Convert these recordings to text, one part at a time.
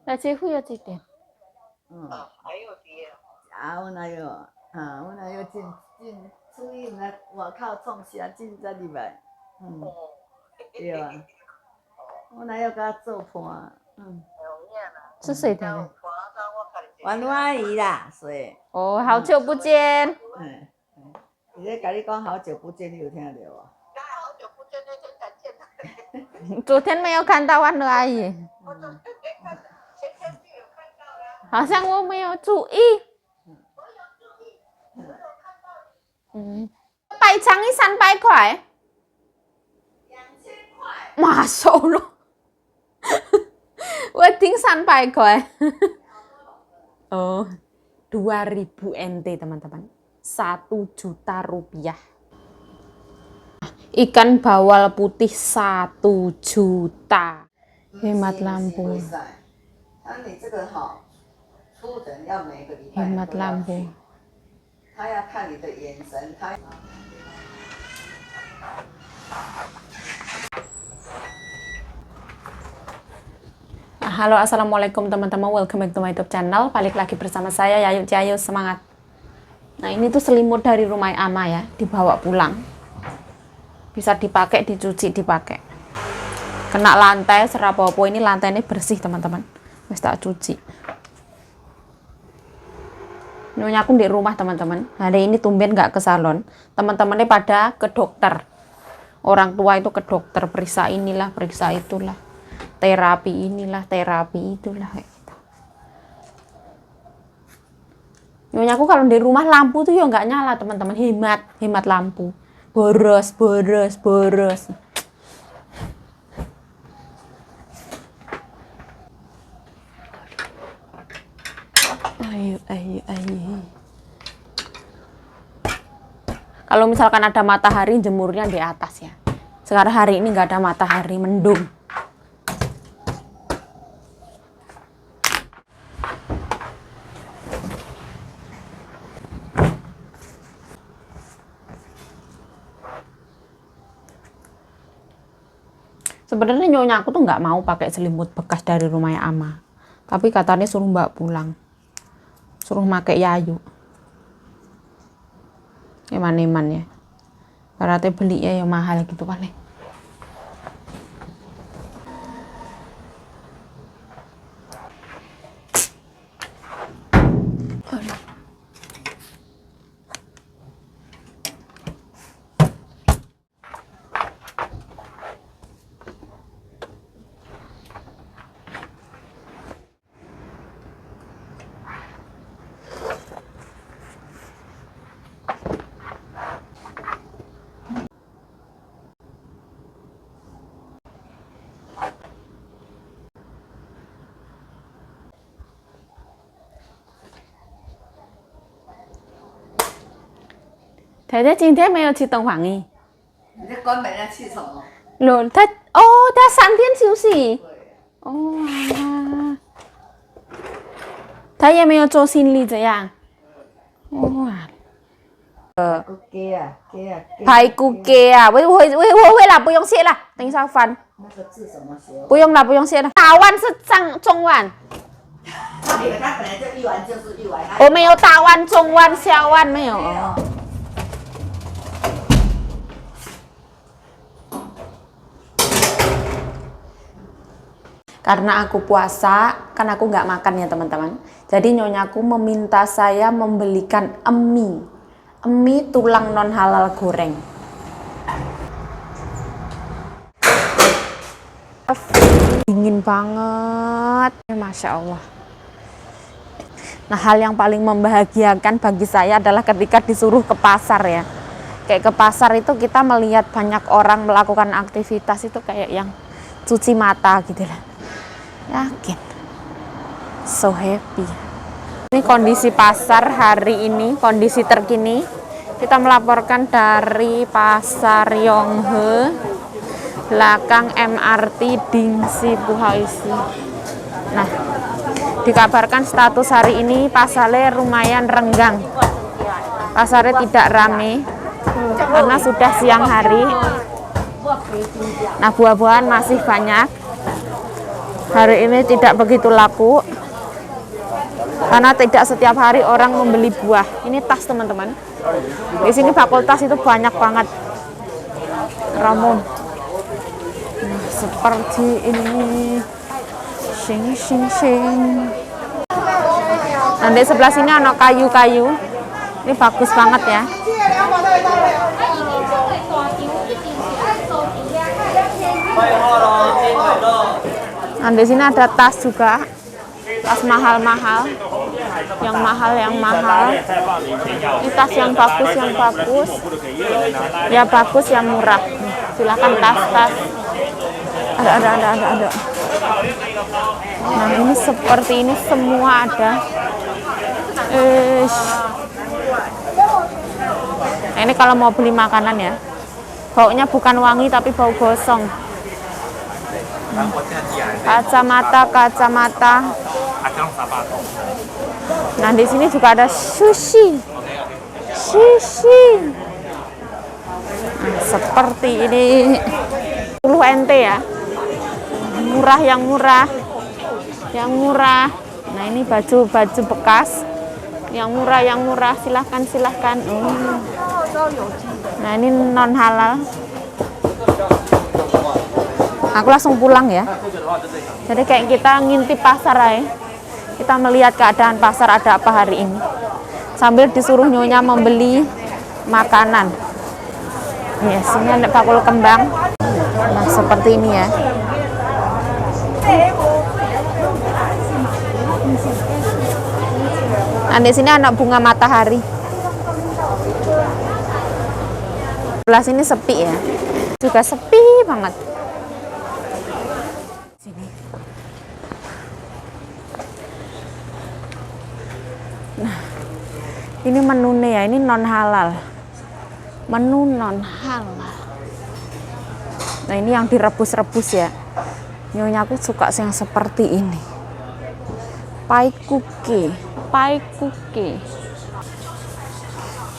那这户要几点？还有别阮还有阮还有进注意那外口创啥进在入来，对啊，阮还要甲做伴，是谁的？婉如阿姨啦，谁？哦，好久不见。伊咧甲你讲好久不见，你有听到无？好久不见，那天才见他。昨天没有看到万乐阿姨，我昨天没看到，前天就有看到了。好像我没有注意。我有注意，我有看到。拜长一300块。2000块。Masya Allah. Wedding 300 块. Oh, 2000 NT teman-teman. 1 juta rupiah. Ikan bawal putih 1 juta. Hemat lampu. Hemat lampu. 他要看你的眼神，他。Halo, assalamualaikum teman-teman, welcome back to my YouTube channel. Balik lagi bersama saya Yayu Cahayu, semangat. Nah, ini tuh selimut dari rumah Ama ya, dibawa pulang. Bisa dipakai, dicuci, dipakai. Kena lantai, serapopo, ini lantainya bersih teman-teman. Wis tak cuci. Nyonya aku di rumah teman-teman. Hari ini tumben nggak ke salon. Teman-temannya pada ke dokter. Orang tua itu ke dokter, periksa inilah, periksa itulah. Terapi inilah, terapi itulah. Nyonya aku kalau di rumah lampu tuh ya nggak nyala teman-teman. Hemat lampu. Boros. Ayo. Kalau misalkan ada matahari, jemurnya di atas ya. Sekarang hari ini nggak ada matahari, mendung. Sebenarnya nyonya aku tuh nggak mau pakai selimut bekas dari rumahnya Ama, tapi katanya suruh mbak pulang, suruh pakai Yayu. Eman-eman ya, karena beli ya mahal gitu paling. Thấy thế今天没有去东皇姨。你在关门要去什么？他3天休息。哦啊，他也没有做心理这样。哇。排骨鸡啊，我会啦，不用谢啦，等一下翻。那个字怎么写？不用啦，不用谢了。大碗是中碗。他本来就一碗就是一碗。我没有大碗、中碗、小碗没有。Karena aku puasa, kan aku nggak makan ya teman-teman. Jadi nyonyaku meminta saya membelikan emi tulang non halal goreng. Dingin banget, Masya Allah. Nah, hal yang paling membahagiakan bagi saya adalah ketika disuruh ke pasar ya. Kayak ke pasar itu kita melihat banyak orang melakukan aktivitas itu kayak yang cuci mata gitu lah. Yakin, so happy. Ini kondisi pasar hari ini, kondisi terkini. Kita melaporkan dari Pasar Yonghe, belakang MRT Dingsi Buhaisi. Nah, dikabarkan status hari ini pasarnya lumayan renggang. Pasarnya tidak rame karena sudah siang hari. Nah, buah-buahan masih banyak. Hari ini tidak begitu laku karena tidak setiap hari orang membeli buah. Ini tas teman-teman. Di sini fakultas itu banyak banget. Ramon. Nah, seperti ini. Sing sing sing. Nah, di sebelah sini ada kayu-kayu. Ini bagus banget ya. Nah, di sini ada tas juga. Tas mahal-mahal. Yang mahal. Ini tas yang bagus. Ya bagus, yang murah. Silakan tas-tas. Ada. Nah, ini seperti ini semua ada. Nah, ini kalau mau beli makanan ya. Baunya bukan wangi tapi bau gosong. Kacamata. Nah, di sini juga ada sushi. Nah, seperti ini. 10 NT ya. Yang murah. Nah, ini baju bekas. Yang murah. Silahkan. Nah, ini non halal. Aku langsung pulang ya. Jadi kayak kita ngintip pasar ya. Kita melihat keadaan pasar ada apa hari ini. Sambil disuruh nyonya membeli makanan. Ya, sini ada bakul kembang. Nah, seperti ini ya. Nah, di sini ada bunga matahari. Sebelah sini sepi ya. Juga sepi banget. Sini. Nah, ini menunya ya, ini non halal. Menu non halal. Nah, ini yang direbus-rebus ya. Nyonya aku suka yang seperti ini. Pai kuke.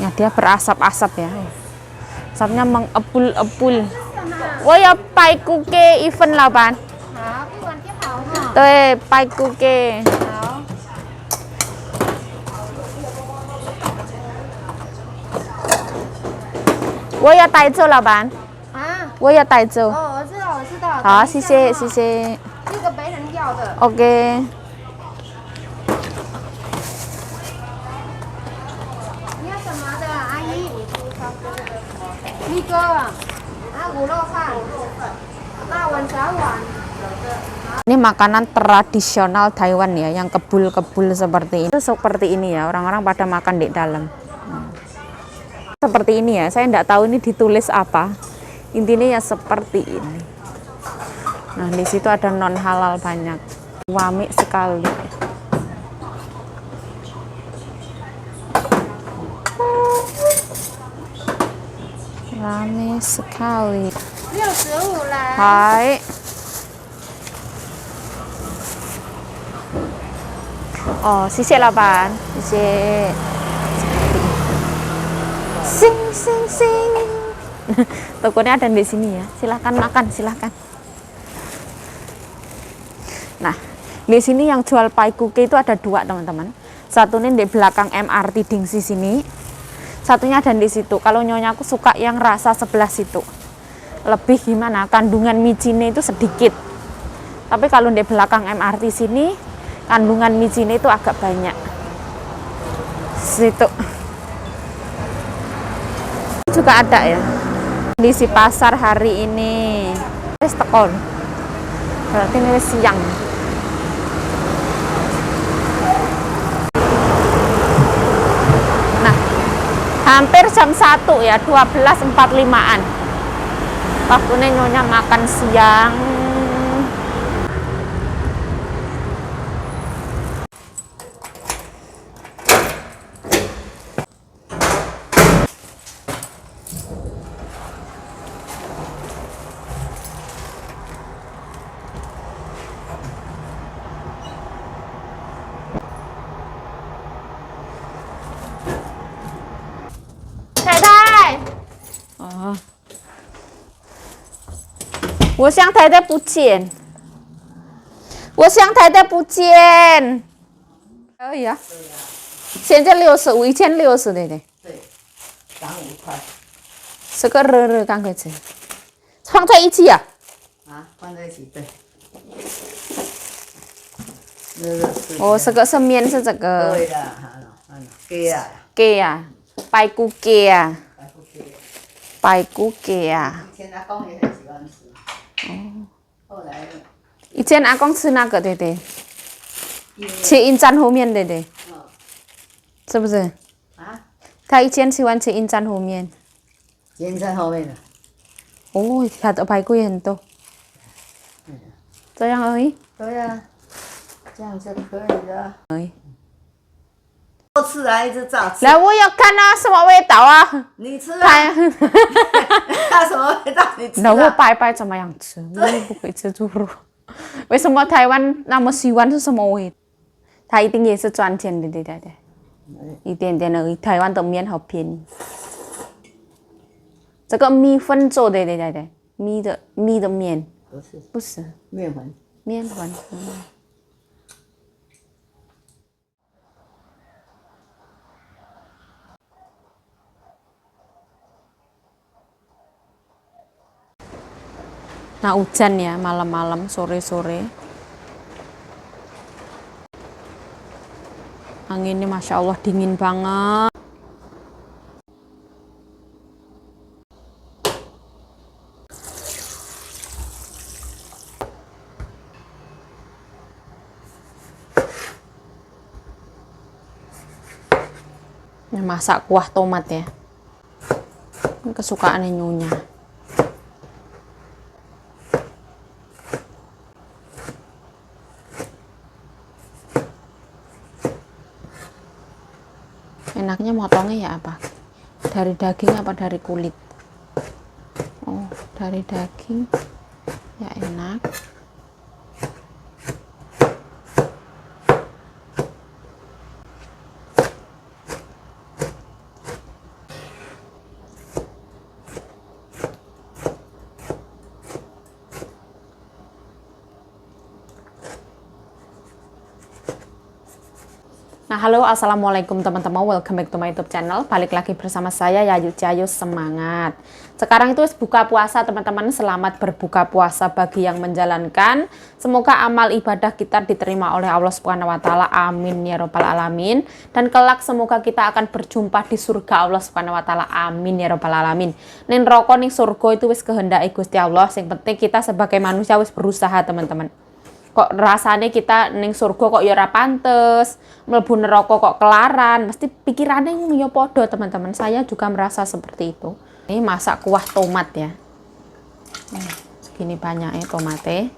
Ya, dia berasap-asap ya. Asapnya mengepul-epul. Woi, ya pai kuke event 8. Tuh, pai kuke. Woi, ya taizo 8. 我要带走。哦，我知道。好，谢谢。这个白人要的。OK。你要什么的，阿姨？米哥啊，五肉饭，那碗小碗。Ini makanan tradisional Taiwan ya, yang kebul-kebul seperti ini. Itu seperti ini ya, orang-orang pada makan di dalam. Seperti ini ya, saya enggak tahu ini ditulis apa. Intinya ya seperti ini. Nah, di situ ada non halal banyak. Wami sekali. Rame sekali. 65来。 Hai. Oh, sisi 8. Sisi. Sing. Tokonya ada di sini ya. Silahkan makan, silahkan. Nah, di sini yang jual pai kuke itu ada 2, teman-teman. Satunya di belakang MRT Dingsi sini. Satunya ada di situ. Kalau nyonya aku suka yang rasa sebelah situ. Lebih gimana? Kandungan micine itu sedikit. Tapi kalau di belakang MRT sini, kandungan micine itu agak banyak. Situ. Juga ada ya. Kondisi pasar hari ini. Wis tekon. Berarti ini wis siang. Nah, hampir jam 1 ya, 12.45-an. Waktunya nyonya makan siang. Oh. 我想太太不见。我想太太不见。可以啊，对呀、现在65，以前60，对对。对，涨5块这个热热刚开始，放在一起啊。啊，放在一起对。热热吃。哦，这个是面是这个对的，鸡啊，鸡啊，排骨鸡啊，排骨鸡。排骨鸡啊。以前阿公也很喜欢吃。后来，以前阿公吃那个，对对，因为吃阴站后面，对对，嗯是不是？啊，他以前喜欢吃阴站后面。煎在后面的。哦，他的排骨也很多。这样而已。对呀、这样就可以了。而已。多吃啊，一直照吃。来，我要看啊，什么味道啊？你吃啊，看，它什么味道？你吃那我啊。拜拜怎么样吃？我也不会吃猪肉。为什么台湾那么喜欢是什么味？他一定也是赚钱的，对对对，一点点而已。台湾的面好便宜。这个米粉做的，对对对，米的面，不是不是面粉。面粉。Nah hujan ya malam-malam sore-sore. Anginnya Masya Allah dingin banget. Ini masak kuah tomat ya. Ini kesukaan Nyonya. Enaknya motongnya ya apa? Dari daging apa dari kulit? Oh, dari daging. Ya enak. Nah, halo, assalamualaikum teman-teman, welcome back to my YouTube channel. Balik lagi bersama saya Yayu Cahayu, semangat. Sekarang itu buka puasa teman-teman, selamat berbuka puasa bagi yang menjalankan. Semoga amal ibadah kita diterima oleh Allah Subhanahu wa taala. Amin ya robbal alamin. Dan kelak semoga kita akan berjumpa di surga Allah Subhanahu wa taala. Amin ya robbal alamin. Ning roko ning surga itu wis kehendaki Gusti Allah. Sing penting kita sebagai manusia wis berusaha teman-teman. Kok rasanya kita ning surga kok ya ora pantes, mlebu neraka kok kelaran, mesti pikirannya ya podo teman-teman. Saya juga merasa seperti itu. Ini masak kuah tomat ya. Segini banyaknya tomatnya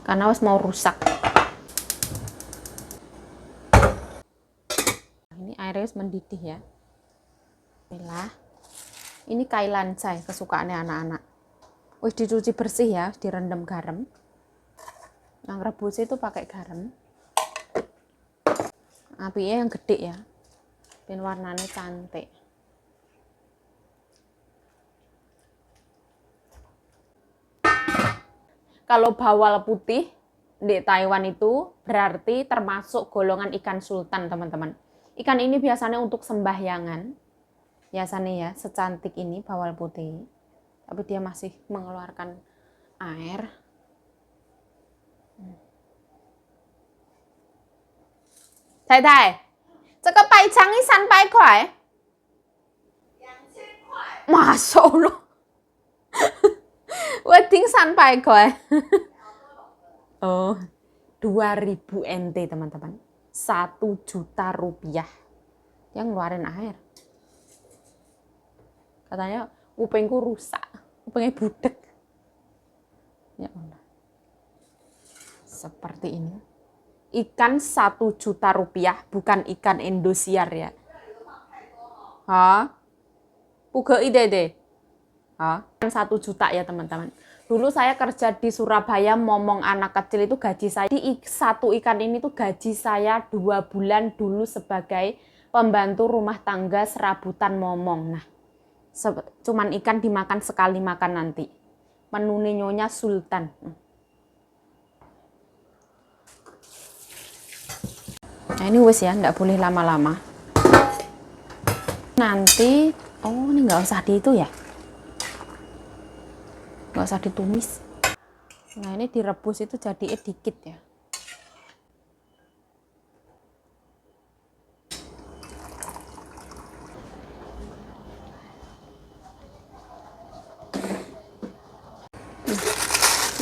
karena wis mau rusak. Ini airnya wis mendidih ya. Bismillah. Ini kailancai kesukaannya anak-anak. Wis dicuci bersih ya, direndam garam. Yang rebus itu pakai garam. Apinya yang gede ya, dan warnanya cantik. Kalau bawal putih di Taiwan itu berarti termasuk golongan ikan sultan teman-teman. Ikan ini biasanya untuk sembahyangan. Biasanya ya, secantik ini bawal putih. Tapi dia masih mengeluarkan air. Thầy thầy, 这个白肠一300块，2000块，妈收了，我听300块，oh 2000 NT teman-teman, 1 juta rupiah, yang ngeluarin air, katanya kupingku rusak, kupingnya budek, ya Allah, seperti ini. Ikan 1 juta rupiah, bukan ikan Indosiar ya. Hah? Puga ide deh. Hah? 1 juta ya teman-teman. Dulu saya kerja di Surabaya, momong anak kecil itu gaji saya. Di satu ikan ini tuh gaji saya 2 bulan dulu sebagai pembantu rumah tangga serabutan momong. Nah, cuman ikan dimakan sekali makan nanti. Menu Nyonya Sultan. Nah ini wis ya, nggak boleh lama-lama. Nanti, oh ini nggak usah di itu ya, nggak usah ditumis. Nah ini direbus itu jadi dikit ya.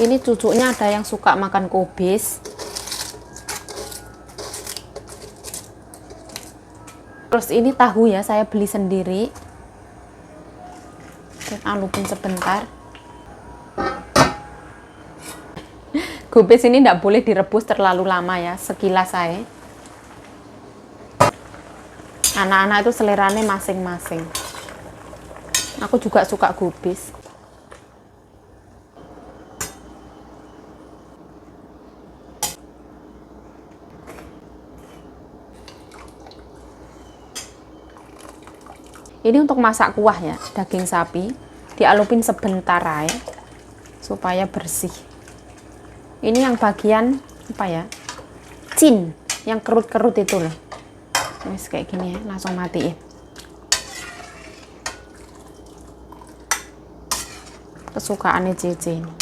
Ini cucunya ada yang suka makan kubis. Terus ini tahu ya, saya beli sendiri. Kita lupin sebentar. Kubis ini tidak boleh direbus terlalu lama ya, sekilas saya. Anak-anak itu seleranya masing-masing. Aku juga suka kubis. Ini untuk masak kuah ya, daging sapi dialupin sebentar aja supaya bersih. Ini yang bagian apa ya, cin, yang kerut-kerut itu loh. Wes kayak gini ya, langsung matiin. Kesukaannya Cici ini.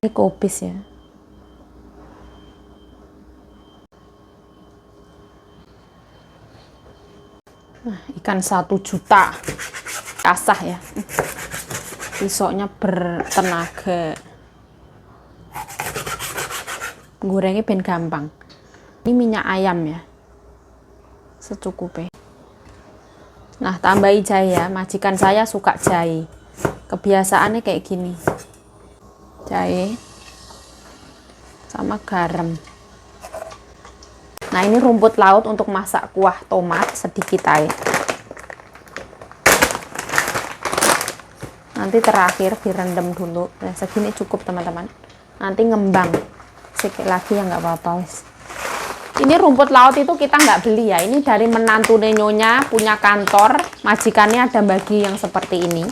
Ini kubis ya. Nah, ikan 1 juta asah ya, pisoknya bertenaga, gorengnya ben gampang. Ini minyak ayam ya, secukupnya. Nah tambahi jahe ya, majikan saya suka jahe, kebiasaannya kayak gini, jahe sama garam. Nah ini rumput laut untuk masak kuah tomat sedikit aja. Nanti terakhir direndam dulu. Nah segini cukup teman-teman. Nanti ngembang sedikit lagi ya nggak apa-apa wis. Ini rumput laut itu kita nggak beli ya. Ini dari menantu Nyonya punya kantor. Majikannya ada bagi yang seperti ini.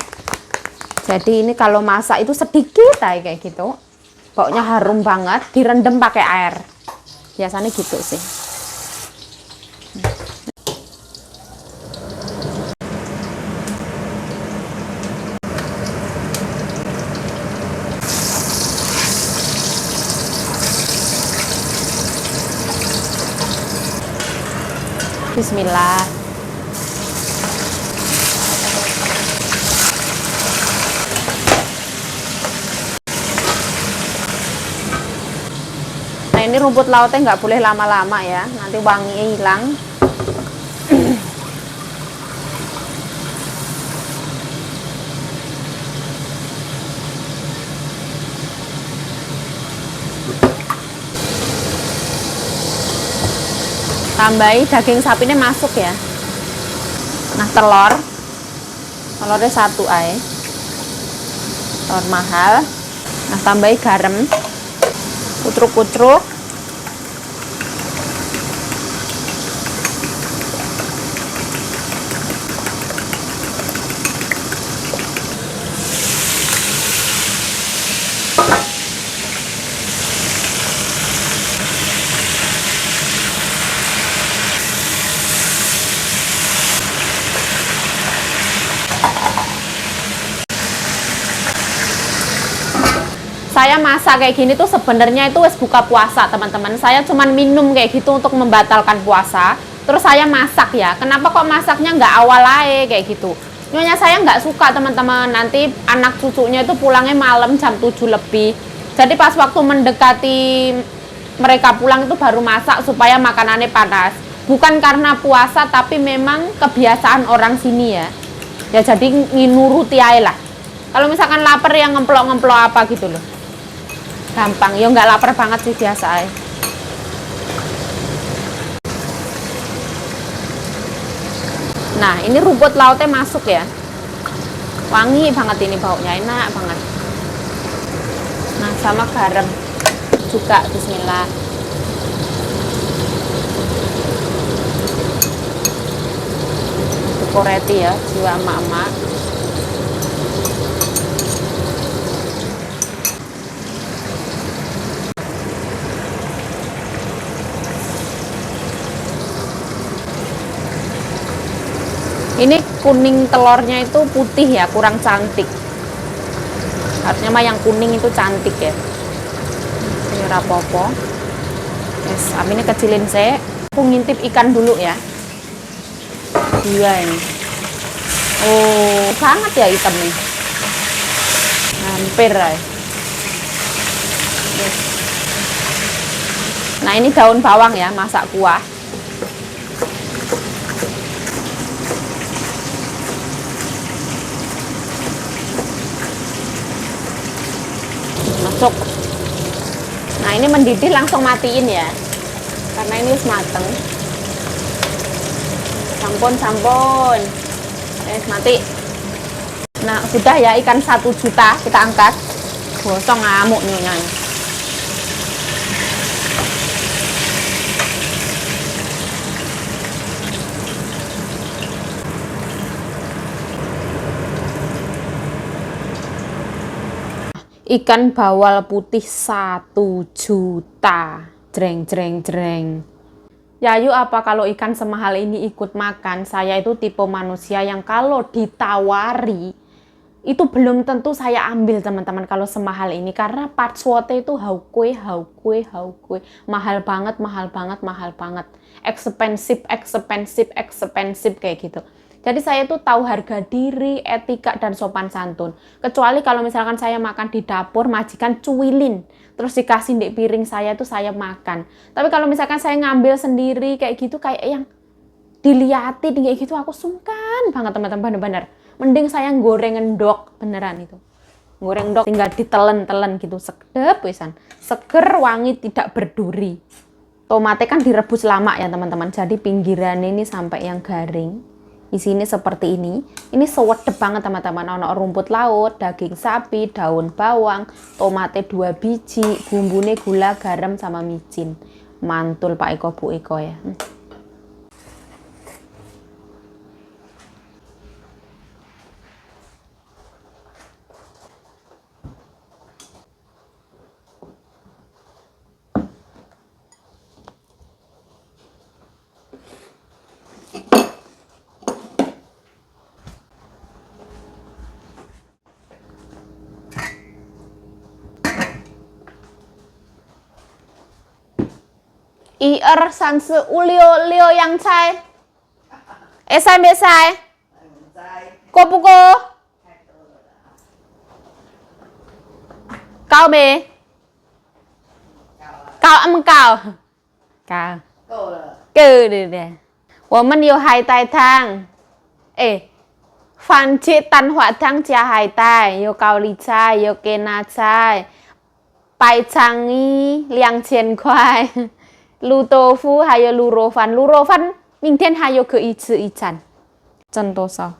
Jadi ini kalau masak itu sedikit aja kayak gitu. Pokoknya harum banget. Direndam pakai air. Biasanya gitu sih. Bismillah. Nah ini rumput lautnya nggak boleh lama-lama ya, nanti wanginya hilang. Tambahi daging sapinya masuk ya. Nah telurnya 1 aja, telur mahal. Nah tambahi garam, kutruk-kutruk. Saya masak kayak gini tuh sebenarnya itu wes buka puasa teman-teman. Saya cuman minum kayak gitu untuk membatalkan puasa. Terus saya masak ya. Kenapa kok masaknya nggak awal aja kayak gitu? Nyonya saya nggak suka teman-teman. Nanti anak cucunya itu pulangnya malam jam 7 lebih. Jadi pas waktu mendekati mereka pulang itu baru masak supaya makanannya panas. Bukan karena puasa tapi memang kebiasaan orang sini ya. Ya jadi nuruti aja lah. Kalau misalkan lapar yang ngemplok-ngemplok apa gitu loh. Gampang, ya nggak lapar banget sih biasa aja. Nah ini rumput lautnya masuk ya, wangi banget ini baunya, enak banget. Nah sama garam juga, bismillah. Koreti ya, jiwa emak-emak. Ini kuning telurnya itu putih ya, kurang cantik. Harusnya mah yang kuning itu cantik ya. Ini rapopo. Yes, ini kecilin saya. Aku ngintip ikan dulu ya. Iya ini. Oh, sangat ya hitam nih. Hampir ya. Yes. Nah, ini daun bawang ya, masak kuah. Masuk. Nah, ini mendidih langsung matiin ya. Karena ini harus mateng. Sampun. Mati. Nah, sudah ya ikan 1 juta kita angkat. Gosong ngamuk nyonya. Ikan bawal putih 1 juta. Jreng. Yayu, apa kalau ikan semahal ini ikut makan? Saya itu tipe manusia yang kalau ditawari itu belum tentu saya ambil teman-teman kalau semahal ini, karena partswote itu haukue, mahal banget, expensive kayak gitu. Jadi saya tuh tahu harga diri, etika dan sopan santun. Kecuali kalau misalkan saya makan di dapur, majikan cuilin, terus dikasih di piring saya tuh saya makan. Tapi kalau misalkan saya ngambil sendiri kayak gitu, kayak yang diliatin kayak gitu, aku sungkan banget teman-teman, bener-bener. Mending saya goreng endok, beneran itu. Goreng endok tinggal ditelen gitu, sedep pisan. Seger, wangi, tidak berduri. Tomatnya kan direbus lama ya teman-teman, jadi pinggiran ini sampai yang garing. Isinya seperti ini. Ini sewedep banget teman-teman. Ono rumput laut, daging sapi, daun bawang, tomatnya 2 biji, bumbune gula, garam sama micin. Mantul Pak Eko, Bu Eko ya. sanse ulio lio yang cai. Esai besai. Kopuko. Cao bề. Cao âm cao. Cao. Cừ đi. 我们有海带汤。番茄蛋花汤加海带，有高丽菜，有芥辣菜，白肠衣2000块，卤豆腐还有卤肉饭，明天还有可以吃一餐，真多少？